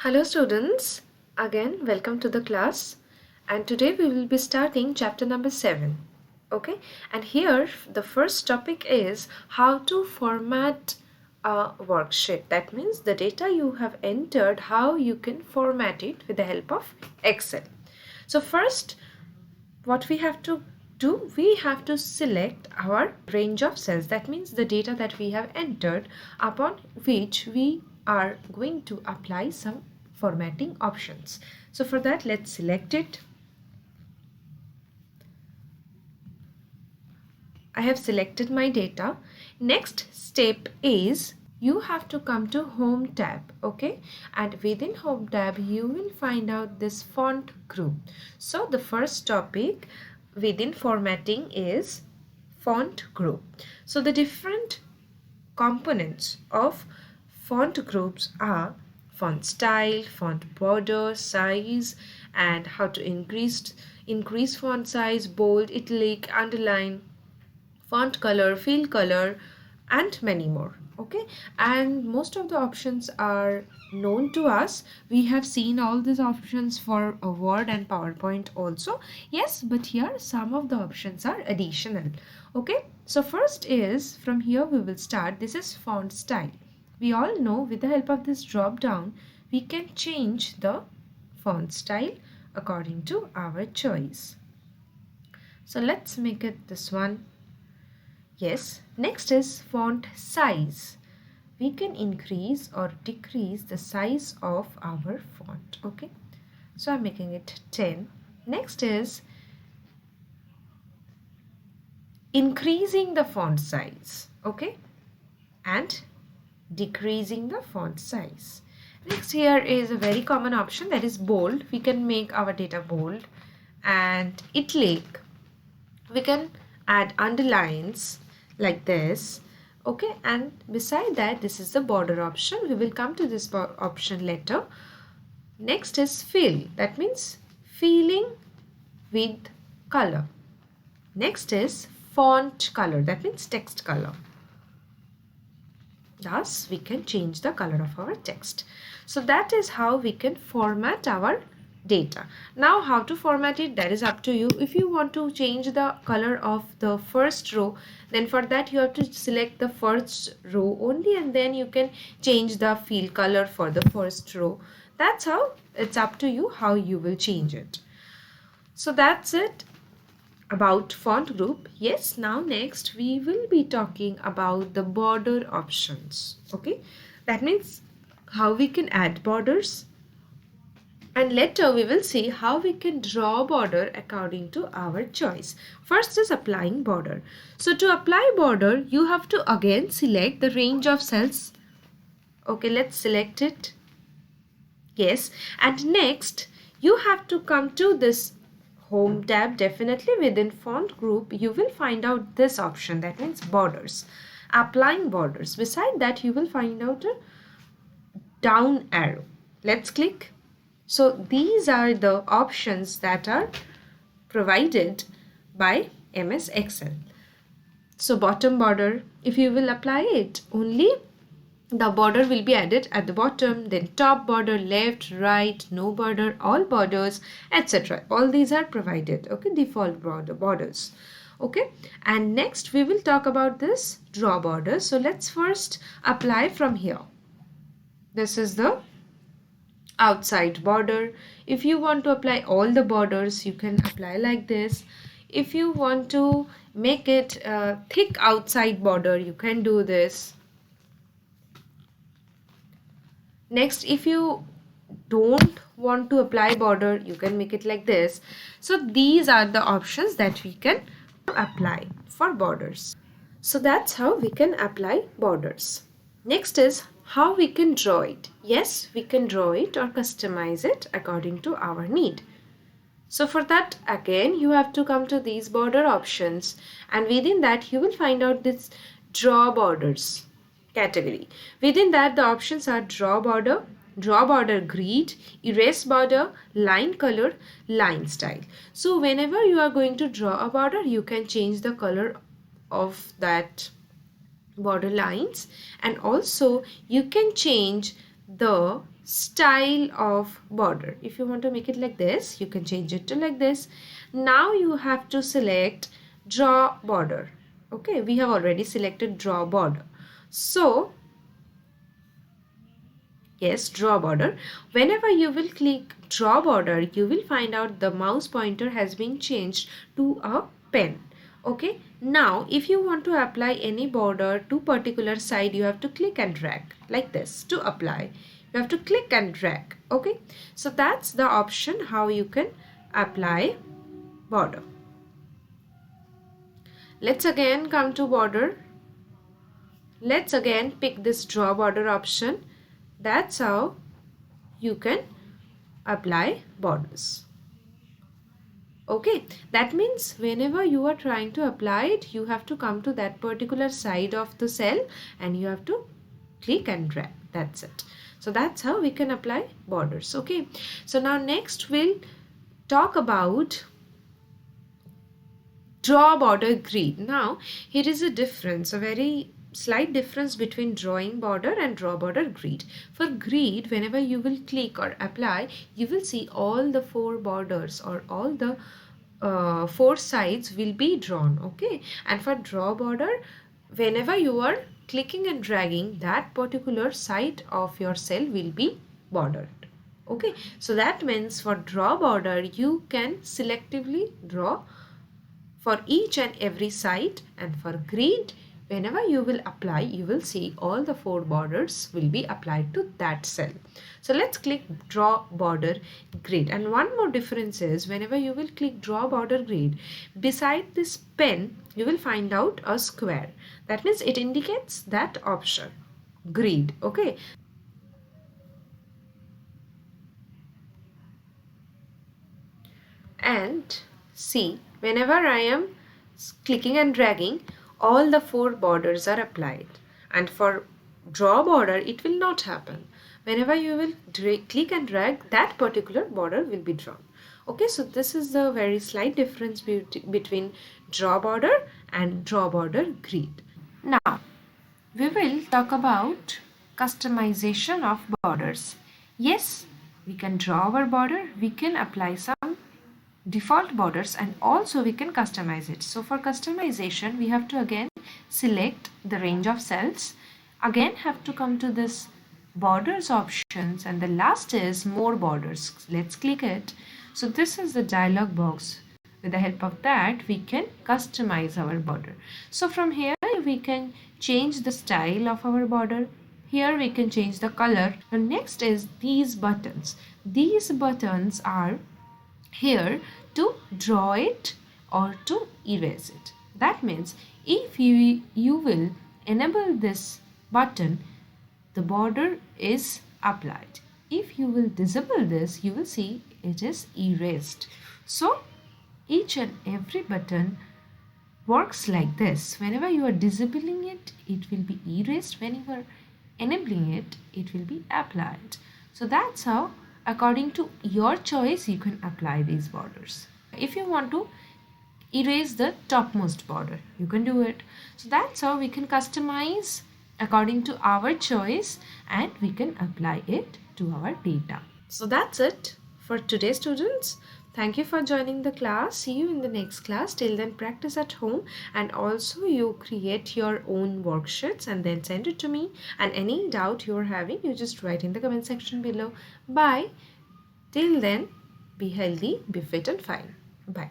Hello students, again welcome to the class, and today we will be starting chapter number 7. Okay, and here the first topic is how to format a worksheet. That means the data you have entered, how you can format it with the help of Excel. So first, what we have to do, we have to select our range of cells. That means the data that we have entered, upon which we are going to apply some formatting options. So for that, let's select it. I have selected my data. Next step is you have to come to Home tab, okay? And within Home tab, you will find out this font group. So the first topic within formatting is font group. So the different components of font groups are font style, font border, size, and how to increase font size, bold, italic, underline, font color, fill color, and many more. Okay, and most of the options are known to us. We have seen all these options for a Word and PowerPoint also. Yes, but here some of the options are additional. Okay, so first is from here we will start. This is font style. We all know with the help of this drop down we can change the font style according to our choice. So let's make it this one. Yes, next is font size. We can increase or decrease the size of our font. Okay, so I'm making it 10. Next is increasing the font size. Okay, and decreasing the font size. Next here is a very common option, that is bold. We can make our data bold, and italic. We can add underlines like this. Okay, and beside that, this is the border option. We will come to this option later. Next is fill. That means filling with color. Next is font color. That means text color. Thus, we can change the color of our text. So that is how we can format our data. Now how to format it, that is up to you. If you want to change the color of the first row, then for that you have to select the first row only, and then you can change the fill color for the first row. That's how, it's up to you how you will change it. So that's it about font group. Yes, now next we will be talking about the border options. Okay, that means how we can add borders, and later we will see how we can draw border according to our choice. First is applying border. So to apply border, you have to again select the range of cells. Okay, let's select it. Yes, and next you have to come to this Home tab. Definitely within font group you will find out this option, that means borders, applying borders. Beside that you will find out a down arrow. Let's click. So these are the options that are provided by MS Excel. So bottom border, if you will apply it, only the border will be added at the bottom. Then top border, left, right, no border, all borders, etc. All these are provided. Okay, default borders. Okay, and next we will talk about this draw border. So let's first apply from here. This is the outside border. If you want to apply all the borders, you can apply like this. If you want to make it a thick outside border, you can do this. Next, if you don't want to apply border, you can make it like this. So these are the options that we can apply for borders. So that's how we can apply borders. Next is how we can draw it. Yes, we can draw it or customize it according to our need. So for that, again you have to come to these border options, and within that you will find out this draw borders category. Within that the options are draw border grid, erase border, line color, line style. So whenever you are going to draw a border, you can change the color of that border lines, and also you can change the style of border. If you want to make it like this, you can change it to like this. Now you have to select draw border. Okay, we have already selected draw border. So yes, draw border. Whenever you will click draw border, you will find out the mouse pointer has been changed to a pen. Okay, now if you want to apply any border to particular side, you have to click and drag like this to apply. You have to click and drag. Okay, so that's the option how you can apply border. Let's again come to border. Let's again pick this draw border option. That's how you can apply borders. Okay, that means whenever you are trying to apply it, you have to come to that particular side of the cell and you have to click and drag. That's it. So that's how we can apply borders. Okay, so now next we'll talk about draw border grid. Now here is a difference, a very slight difference between drawing border and draw border grid. For grid, whenever you will click or apply, you will see all the four borders or all the four sides will be drawn. Okay, and for draw border, whenever you are clicking and dragging, that particular side of your cell will be bordered. Okay, so that means for draw border, you can selectively draw for each and every side, and for grid, whenever you will apply, you will see all the four borders will be applied to that cell. So let's click draw border grid. And one more difference is whenever you will click draw border grid, beside this pen you will find out a square. That means it indicates that option, grid. Okay, and see, whenever I am clicking and dragging, all the four borders are applied, and for draw border it will not happen. Whenever you will click and drag, that particular border will be drawn. Okay, so this is the very slight difference between draw border and draw border grid. Now we will talk about customization of borders. Yes, we can draw our border, we can apply some default borders, and also we can customize it. So for customization, we have to again select the range of cells, again have to come to this borders options, and the last is more borders. Let's click it. So this is the dialog box. With the help of that, we can customize our border. So from here we can change the style of our border. Here we can change the color. The next is these buttons. These buttons are here to draw it or to erase it. That means if you will enable this button, the border is applied. If you will disable this, you will see it is erased. So each and every button works like this. Whenever you are disabling it, it will be erased. When you are enabling it, it will be applied. So that's how, according to your choice, you can apply these borders. If you want to erase the topmost border, you can do it. So that's how we can customize according to our choice, and we can apply it to our data. So that's it for today, students. Thank you for joining the class. See you in the next class. Till then, practice at home, and also you create your own worksheets and then send it to me. And any doubt you're having, you just write in the comment section below. Bye. Till then, be healthy, be fit and fine. Bye.